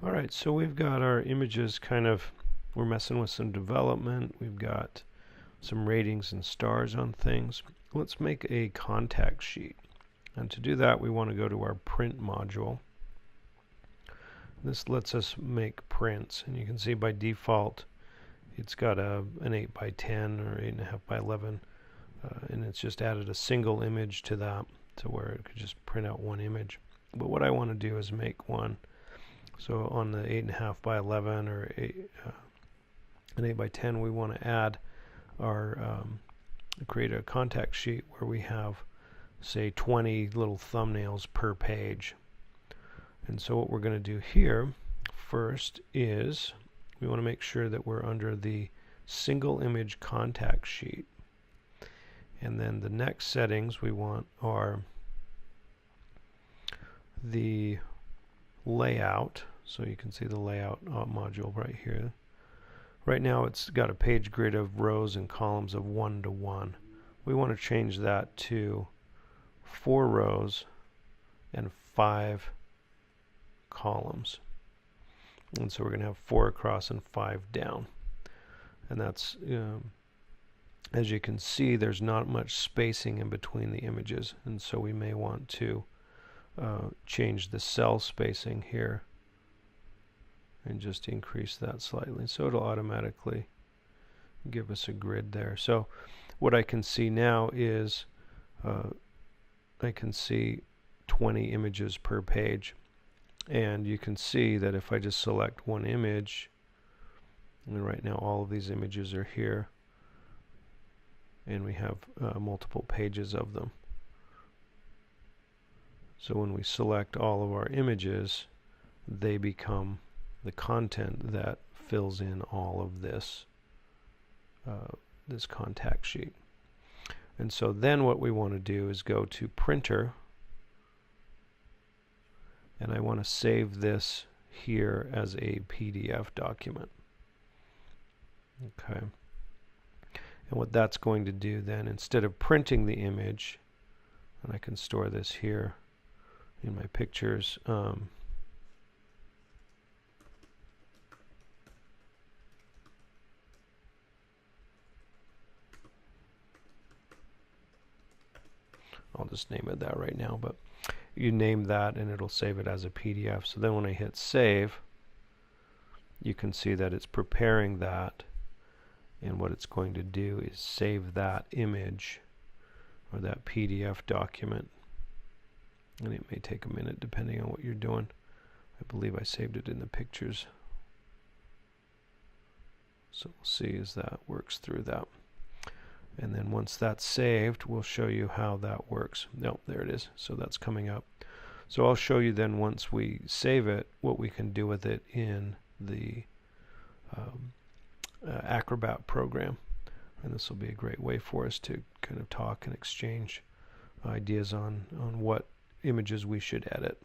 Alright, so we've got our images we're messing with some development. We've got some ratings and stars on things. Let's make a contact sheet. And to do that, we want to go to our print module. This lets us make prints, and you can see by default it's got an 8 by 10 or 8.5 by 11, and it's just added a single image to that to where it could just print out one image. But what I want to do is make one. So on the 8.5 by 11 or an 8 by 10, we want to add our create a contact sheet where we have, say, 20 little thumbnails per page. And so what we're going to do here first is we want to make sure that we're under the single image contact sheet. And then the next settings we want are the layout. So you can see the layout module right here. Right now it's got a page grid of rows and columns of 1 to 1. We want to change that to 4 rows and 5 columns. And so we're going to have 4 across and 5 down. And that's, as you can see, there's not much spacing in between the images. And so we may want to change the cell spacing here and just increase that slightly. So it'll automatically give us a grid there. So what I can see now is I can see 20 images per page. And you can see that if I just select one image, and right now all of these images are here, and we have multiple pages of them. So when we select all of our images, they become the content that fills in all of this this contact sheet. And so then what we want to do is go to Printer, and I want to save this here as a PDF document. Okay. And what that's going to do then, instead of printing the image, and I can store this here in my pictures, I'll just name it that right now, but you name that and it'll save it as a PDF. So then when I hit save, you can see that it's preparing that, and what it's going to do is save that image or that PDF document, and it may take a minute depending on what you're doing. I believe I saved it in the pictures, so we'll see as that works through that. And then once that's saved, we'll show you how that works. No, there it is. So that's coming up. So I'll show you then once we save it, what we can do with it in the Acrobat program. And this will be a great way for us to kind of talk and exchange ideas on what images we should edit.